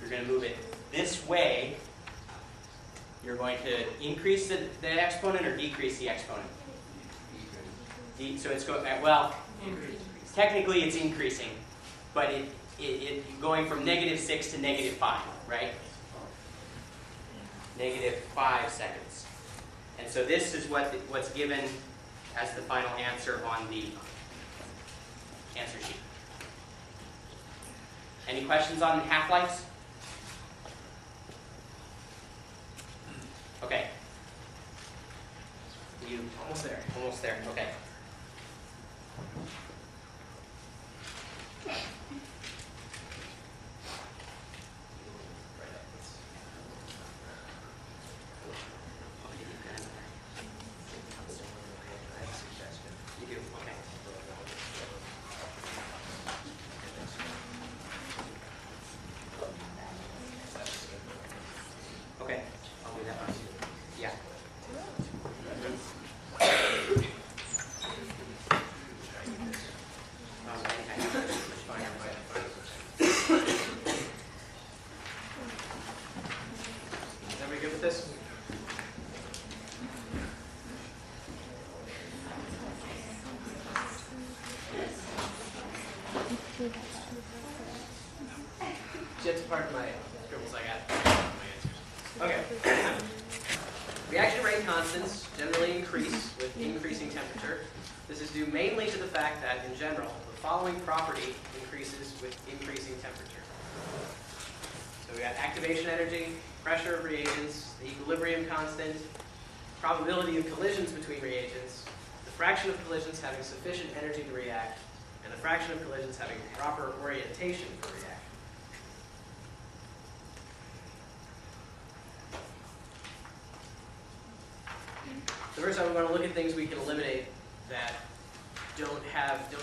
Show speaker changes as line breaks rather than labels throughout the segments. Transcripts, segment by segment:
you're going to move it this way, you're going to increase the exponent or decrease the exponent? So it's going, well, technically it's increasing, but it going from -6 to -5, right? -5 seconds. And so this is what's given as the final answer on the answer sheet. Any questions on half-lives? Okay. You almost there. Almost there. Okay. You do. Okay. Okay. I'll do that one. Yeah. Everybody good with this? Just part of my scribbles I got. My answers. Okay. Reaction rate constants generally increase with increasing temperature. This is due mainly to the fact that, in general, the following property increases with increasing temperature. So we got activation energy, pressure of reagents, the equilibrium constant, probability of collisions between reagents, the fraction of collisions having sufficient energy to react, and the fraction of collisions having proper orientation for reaction. So first I'm going to look at things we can eliminate that don't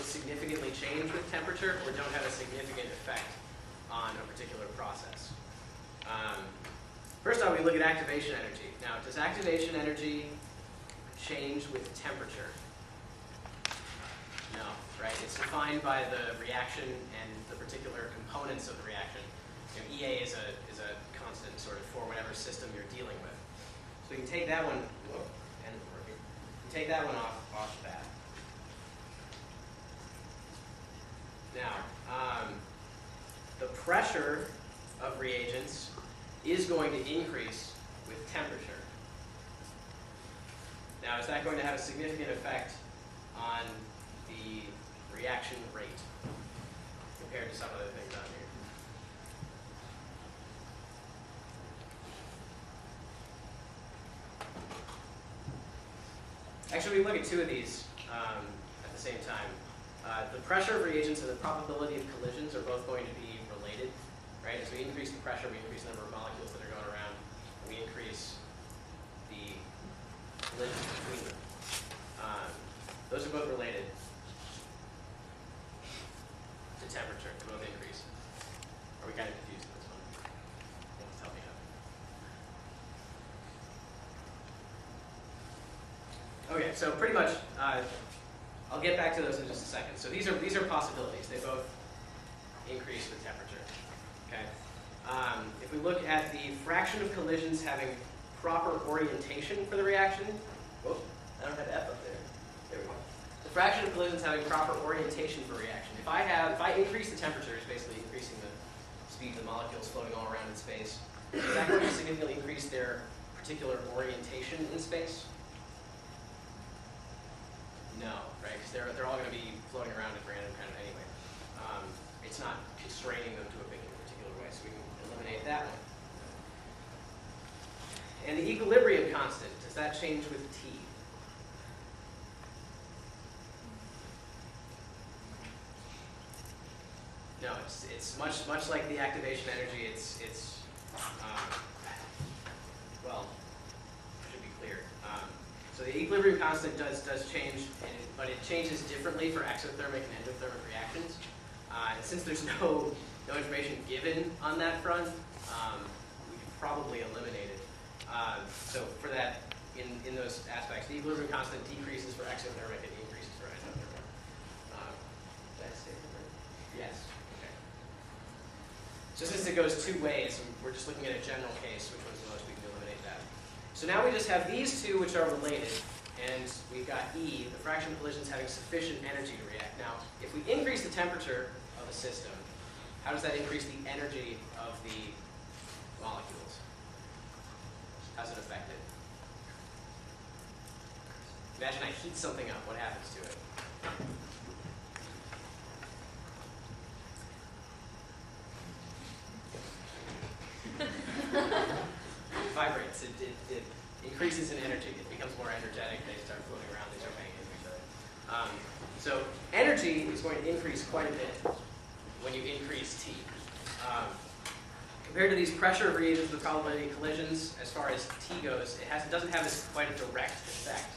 significantly change with temperature or don't have a significant effect on a particular process. First off, we look at activation energy. Now, does activation energy change with temperature? No, right? It's defined by the reaction and the particular components of the reaction. You know, EA is a constant sort of for whatever system you're dealing with. So you can take that one. Whoa, and working. You take that one off the bat. Now, the pressure of reagents is going to increase with temperature. Now, is that going to have a significant effect on the reaction rate compared to some other things on here? Actually, we look at two of these at the same time. The pressure of reagents and the probability of collisions are both going to be related, right? As we increase the pressure, we increase the number of molecules that are going around, and we increase the collisions between them. Those are both related to temperature. They both increase. Are we kind of confused with this one? Let's help me out. Okay, so pretty much, I'll get back to those in just a second. So these are possibilities. They both increase with temperature. Okay. If we look at the fraction of collisions having proper orientation for the reaction, whoop, I don't have F up there. There we go. The fraction of collisions having proper orientation for reaction. If I increase the temperature, it's basically increasing the speed of the molecules floating all around in space. Is that going to significantly increase their particular orientation in space? No, right? Because they're all going to be floating around at random kind of anyway. It's not constraining them to a particular way, so we can eliminate that one. And the equilibrium constant, does that change with T? No, it's much like the activation energy. Well, should be clear. So the equilibrium constant does change, but it changes differently for exothermic and endothermic reactions. And since there's no information given on that front, we could probably eliminate it. So for that, in those aspects, the equilibrium constant decreases for exothermic and increases for endothermic. Did I say that right? Yes. Okay. So since it goes two ways, we're just looking at a general case, which one's the most, we can eliminate that. So now we just have these two which are related, and we've got E, the fraction of collisions having sufficient energy to react. Now, if we increase the temperature of a system, how does that increase the energy of the molecules? How does it affect it? Imagine I heat something up. What happens to it? It vibrates. It increases in energy. It becomes more energetic. They start floating around. They start banging into each other. So energy is going to increase quite a bit when you increase T. Compared to these pressure reagents with probability of collisions, as far as T goes, it doesn't have as quite a direct effect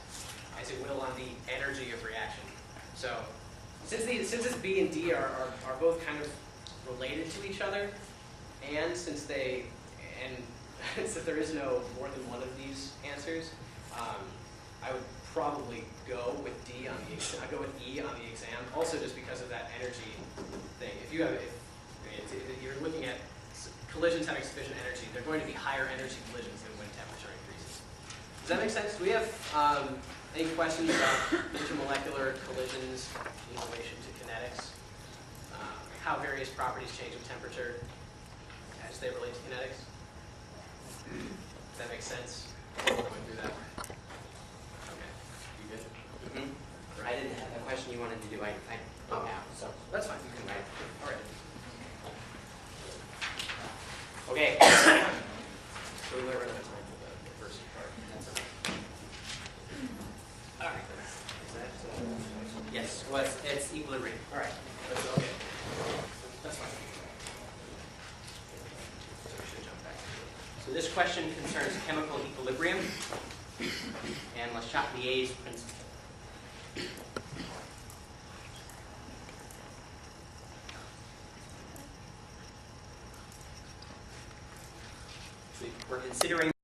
as it will on the energy of reaction. So since this B and D are both kind of related to each other, and since there is no more than one of these answers, I would probably go with D on the exam. I'd go with E on the exam, also just because of that energy thing. If you're looking at collisions having sufficient energy, they're going to be higher energy collisions than when temperature increases. Does that make sense? Do we have any questions about intermolecular collisions in relation to kinetics? How various properties change with temperature as they relate to kinetics? Does that make sense? Going through that? Okay. You good?
I didn't have the question you wanted to do. I don't now, so
That's fine.
you can write.
All right.
Okay.
So we went right out of time for the first part.
That's all right.
All right. Is that,
Yes, well, it's equilibrium.
all right. Okay. That's fine. So we should jump back.
So this question concerns chemical equilibrium and Le Chatelier's principle. We're considering